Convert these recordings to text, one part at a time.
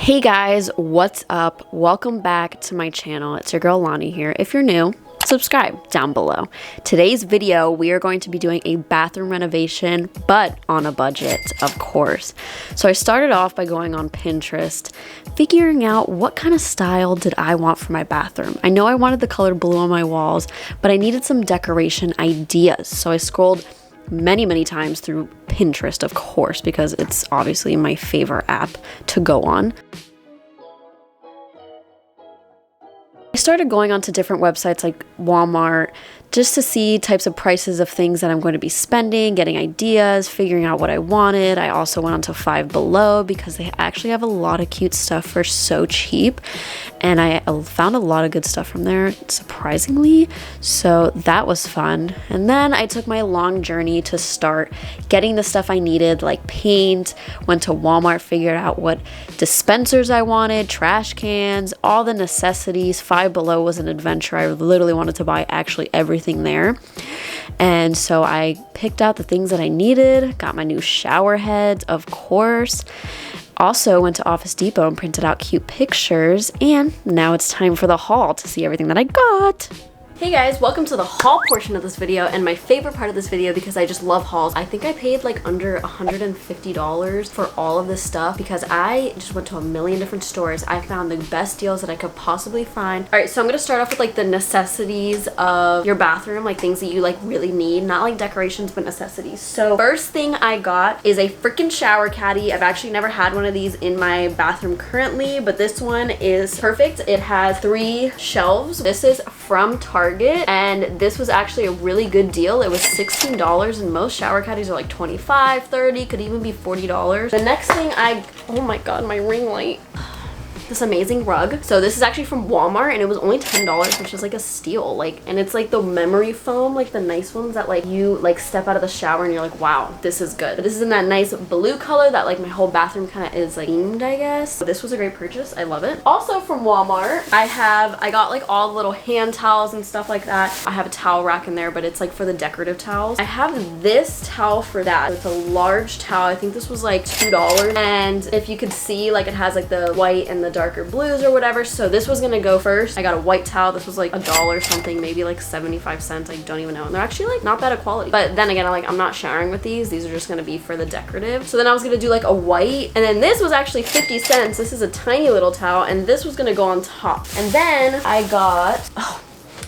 Hey guys, what's up? Welcome back to my channel. It's your girl Lonnie here. If you're new, subscribe down below. Today's video, we are going to be doing a bathroom renovation, but on a budget, of course. So I started off by going on Pinterest, figuring out what kind of style did I want for my bathroom. I know I wanted the color blue on my walls, but I needed some decoration ideas. So I scrolled many times through Pinterest, of course, because it's obviously my favorite app to go on. I started going onto different websites like Walmart just to see types of prices of things that I'm going to be spending, getting ideas, figuring out what I wanted. I also went onto Five Below because they actually have a lot of cute stuff for so cheap. And I found a lot of good stuff from there, surprisingly. So that was fun. And then I took my long journey to start getting the stuff I needed, like paint, went to Walmart, figured out what dispensers I wanted, trash cans, all the necessities. Five Below was an adventure. I literally wanted to buy actually everything there. And so I picked out the things that I needed, got my new shower heads, of course. Also went to Office Depot and printed out cute pictures, and now it's time for the haul to see everything that I got. Hey guys, welcome to the haul portion of this video, and my favorite part of this video because I just love hauls. I think I paid like under $150 for all of this stuff because I just went to a million different stores. I found the best deals that I could possibly find. All right, so I'm gonna start off with like the necessities of your bathroom, like things that you like really need, not like decorations, but necessities. So first thing I got is a freaking shower caddy. I've actually never had one of these in my bathroom currently, but this one is perfect. It has 3 shelves. This is from Target. And this was actually a really good deal. It was $16 and most shower caddies are like $25, $30, could even be $40. The next thing oh my god, my ring light. This amazing rug. So this is actually from Walmart and it was only $10, which is like a steal. And it's like the memory foam, like the nice ones that like you like step out of the shower and you're like, wow, this is good. But this is in that nice blue color that like my whole bathroom kind of is like themed, I guess. So this was a great purchase. I love it. Also from Walmart, I got like all the little hand towels and stuff like that. I have a towel rack in there, but it's like for the decorative towels. I have this towel for that. It's a large towel. I think this was like $2. And if you could see, like it has like the white and the darker blues or whatever, so this was gonna go first. I got a white towel. This was like $1 something, maybe like 75 cents. I don't even know, and they're actually like not bad of quality. But then again, I'm not showering with these are just gonna be for the decorative. So then I was gonna do like a white, and then this was actually 50 cents. This is a tiny little towel, and this was gonna go on top. And then I got, oh,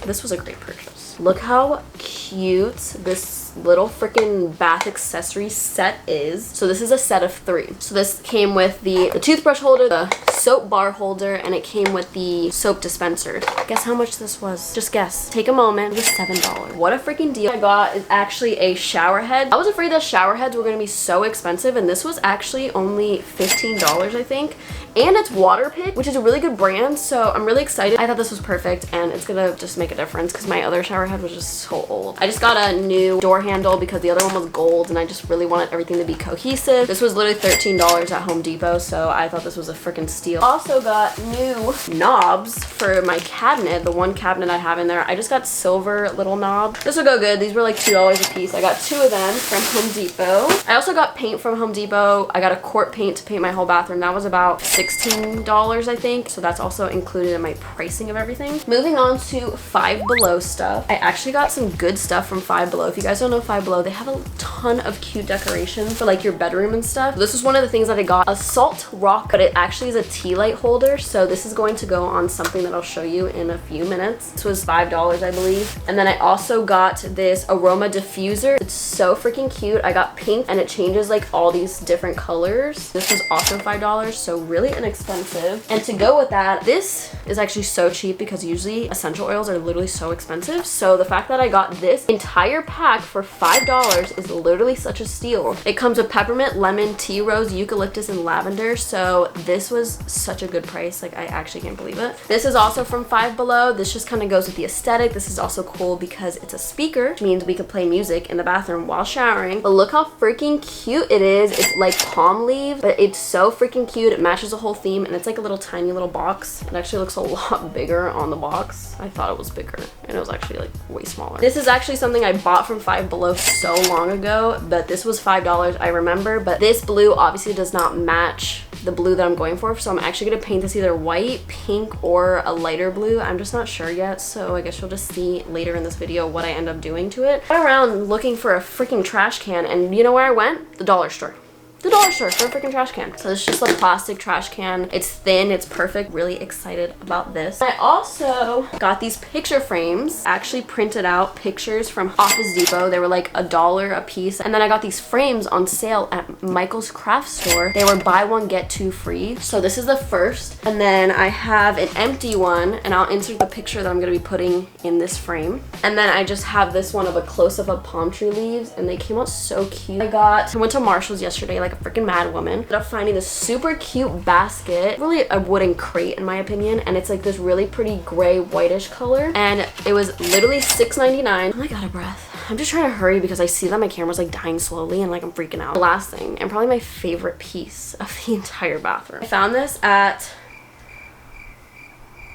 this was a great purchase. Look how cute this little freaking bath accessory set is. So this is a set of 3. So this came with the toothbrush holder, the soap bar holder, and it came with the soap dispenser. Guess how much this was? Just guess. Take a moment. It was $7. What a freaking deal. I got is actually a shower head. I was afraid that shower heads were gonna be so expensive, and this was actually only $15, I think. And it's Waterpik, which is a really good brand, so I'm really excited. I thought this was perfect, and it's gonna just make a difference because my other shower head was just so old. I just got a new door handle because the other one was gold, and I just really wanted everything to be cohesive. This was literally $13 at Home Depot, so I thought this was a freaking steal. Also got new knobs for my cabinet, the one cabinet I have in there. I just got silver little knobs. This will go good. These were like $2 a piece. I got 2 of them from Home Depot. I also got paint from Home Depot. I got a quart paint to paint my whole bathroom. That was about $16, I think, so that's also included in my pricing of everything. Moving on to Five Below stuff. I actually got some good stuff from Five Below. If you guys don't know Five Below, they have a ton of cute decorations for like your bedroom and stuff. This is one of the things that I got, a salt rock, but it actually is a tea light holder, so this is going to go on something that I'll show you in a few minutes. This was $5, I believe. And then I also got this aroma diffuser. It's so freaking cute. I got pink and it changes like all these different colors. This was also $5, so really inexpensive. And to go with that, this is actually so cheap because usually essential oils are literally so expensive. So the fact that I got this entire pack for $5 is literally such a steal. It comes with peppermint, lemon, tea rose, eucalyptus, and lavender. So this was such a good price. Like, I actually can't believe it. This is also from Five Below. This just kind of goes with the aesthetic. This is also cool because it's a speaker, which means we could play music in the bathroom while showering. But look how freaking cute it is. It's like palm leaves, but it's so freaking cute. It matches the whole theme, and it's like a little tiny little box. It actually looks a lot bigger on the box. I thought it was bigger, and it was actually like way smaller. This is actually something I bought from Five Below so long ago, but this was $5, I remember. But this blue obviously does not match the blue that I'm going for. So I'm actually gonna paint this either white, pink, or a lighter blue. I'm just not sure yet, so I guess you'll just see later in this video what I end up doing to it. I went around looking for a freaking trash can, and you know where I went? The dollar store. The dollar store for a freaking trash can. So it's just a plastic trash can. It's thin, it's perfect. Really excited about this. I also got these picture frames. Actually printed out pictures from Office Depot. They were like $1 a piece. And then I got these frames on sale at Michael's craft store. They were buy one get two free. So this is the first. And then I have an empty one, and I'll insert the picture that I'm gonna be putting in this frame. And then I just have this one of a close-up of palm tree leaves, and they came out so cute. I went to Marshall's yesterday like a freaking mad woman. Ended up finding this super cute basket, really a wooden crate in my opinion, and it's like this really pretty gray whitish color, and it was literally $6.99. Oh my god, a breath. I'm just trying to hurry because I see that my camera's like dying slowly and like I'm freaking out. The last thing, and probably my favorite piece of the entire bathroom. I found this at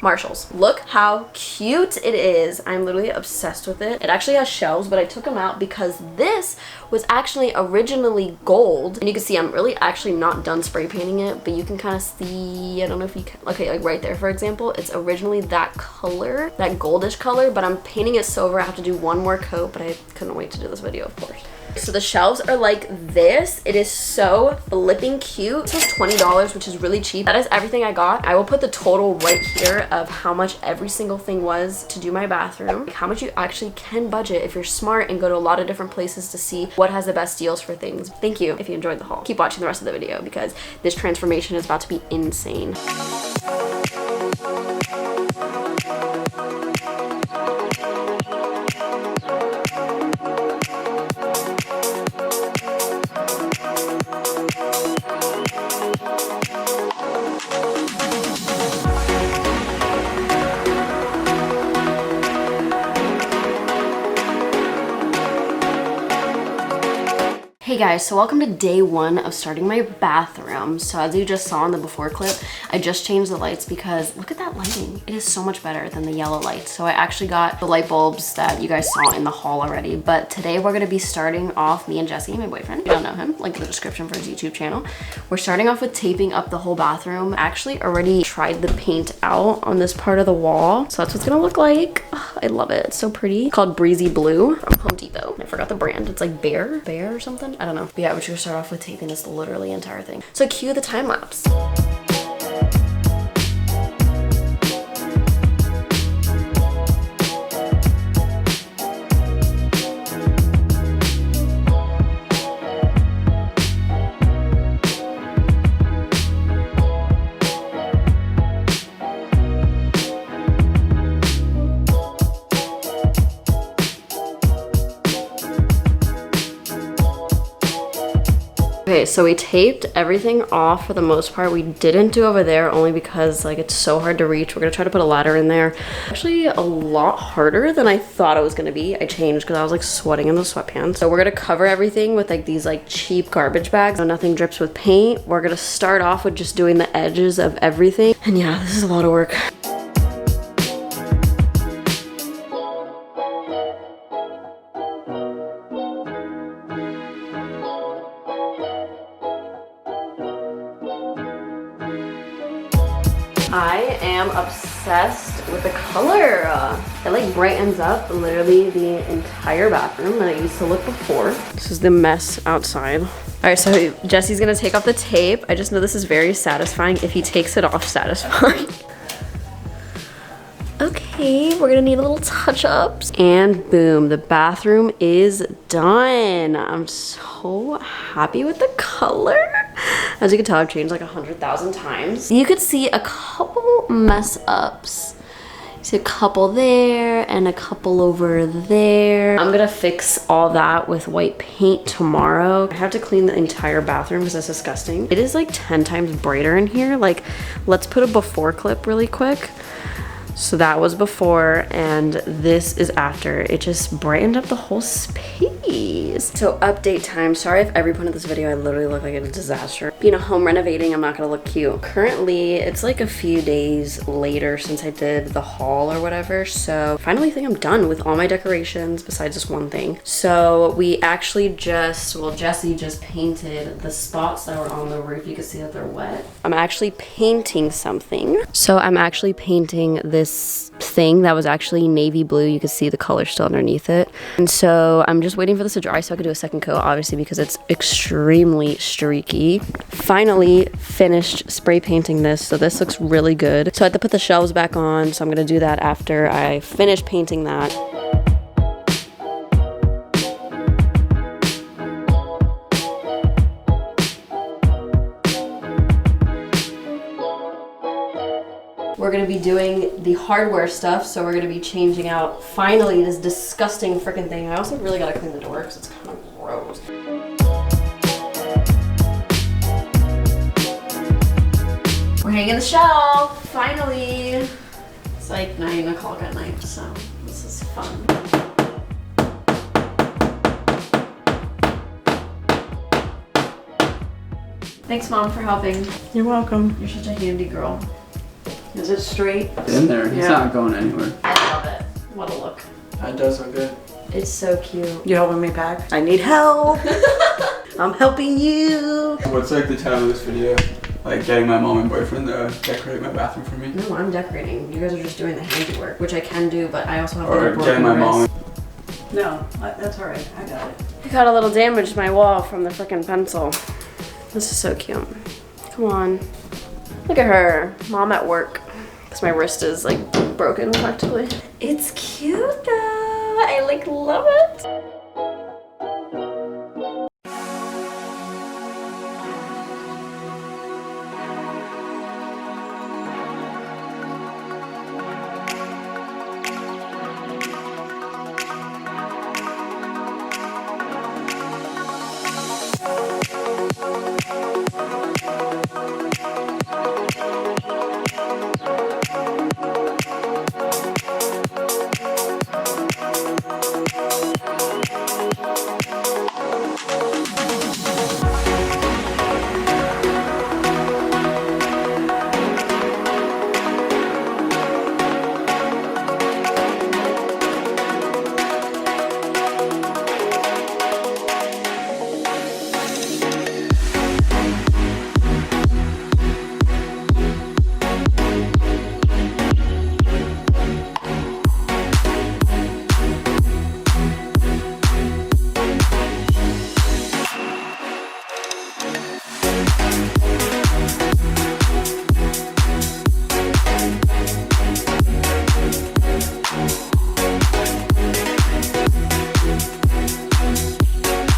Marshall's. Look how cute it is. I'm literally obsessed with it. It actually has shelves, but I took them out because this was actually originally gold. And you can see I'm really actually not done spray painting it, but you can kind of see, I don't know if you can, okay, like right there, for example, it's originally that color, that goldish color, but I'm painting it silver. I have to do one more coat, but I couldn't wait to do this video, of course. So the shelves are like this. It is so flipping cute. This was $20, which is really cheap. That is everything I got. I will put the total right here of how much every single thing was to do my bathroom. How much you actually can budget if you're smart and go to a lot of different places to see what has the best deals for things. Thank you if you enjoyed the haul. Keep watching the rest of the video because this transformation is about to be insane. Hey guys, so welcome to day one of starting my bathroom. So as you just saw in the before clip, I just changed the lights because look at that lighting. It is so much better than the yellow lights. So I actually got the light bulbs that you guys saw in the haul already. But today we're gonna be starting off, me and Jesse, my boyfriend, you don't know him, link in the description for his YouTube channel. We're starting off with taping up the whole bathroom. I actually already tried the paint out on this part of the wall. So that's what it's gonna look like. Oh, I love it, it's so pretty. It's called Breezy Blue from Home Depot. I forgot the brand. It's like Bear or something. I don't know. But yeah, we're gonna start off with taping this literally entire thing. So cue the time lapse. Okay, so we taped everything off for the most part. We didn't do over there only because like it's so hard to reach. We're gonna try to put a ladder in there. Actually a lot harder than I thought it was gonna be. I changed because I was like sweating in the sweatpants. So we're gonna cover everything with like these like cheap garbage bags so nothing drips with paint. We're gonna start off with just doing the edges of everything. And yeah, this is a lot of work. I am obsessed with the color. It like brightens up literally the entire bathroom that it used to look before. This is the mess outside. All right, so Jesse's gonna take off the tape. I just know this is very satisfying if he takes it off satisfying. Okay, we're gonna need a little touch-ups. And boom, the bathroom is done. I'm so happy with the color. As you can tell, I've changed like 100,000 times. You could see a couple mess-ups. See a couple there and a couple over there. I'm gonna fix all that with white paint tomorrow. I have to clean the entire bathroom because it's disgusting. It is like 10 times brighter in here. Like, let's put a before clip really quick. So that was before, and this is after. It just brightened up the whole space. So update time. Sorry if every point of this video I literally look like a disaster. Being a home renovating, I'm not gonna look cute. Currently, it's like a few days later since I did the haul or whatever. So finally think I'm done with all my decorations besides this one thing. So we actually just, well, Jesse just painted the spots that were on the roof. You can see that they're wet. I'm actually painting something. So I'm actually painting this thing that was actually navy blue. You can see the color still underneath it. And so I'm just waiting for this to dry so I could do a second coat, obviously, because it's extremely streaky. Finally finished spray painting this. So this looks really good. So I had to put the shelves back on. So I'm gonna do that after I finish painting that. We're gonna be doing the hardware stuff, so we're gonna be changing out, finally, this disgusting freaking thing. I also really gotta clean the door because it's kind of gross. We're hanging the shelf, finally. It's like 9 o'clock at night, so this is fun. Thanks, Mom, for helping. You're welcome. You're such a handy girl. Is it straight? It's in there. He's not going anywhere. I love it. What a look. That does look good. It's so cute. You helping me pack? I need help. I'm helping you. What's like the title of this video? Like getting my mom and boyfriend to decorate my bathroom for me? No, I'm decorating. You guys are just doing the handiwork, which I can do, but I also have Or getting my mom. No, that's all right. I got it. I got a little damage to my wall from the frickin' pencil. This is so cute. Come on. Look at her. Mom at work. Because my wrist is like broken practically. It's cute though. I like love it.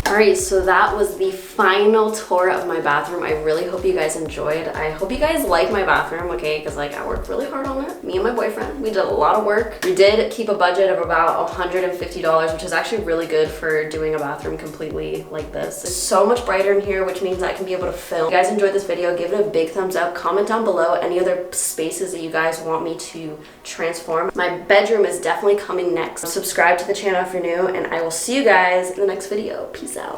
Alright, so that was the final tour of my bathroom. I really hope you guys enjoyed. I hope you guys like my bathroom, okay? Because like I worked really hard on it. Me and my boyfriend, we did a lot of work. We did keep a budget of about $150, which is actually really good for doing a bathroom completely like this. It's so much brighter in here, which means I can be able to film. If you guys enjoyed this video, give it a big thumbs up. Comment down below any other spaces that you guys want me to transform. My bedroom is definitely coming next. Subscribe to the channel if you're new, and I will see you guys in the next video. Peace out.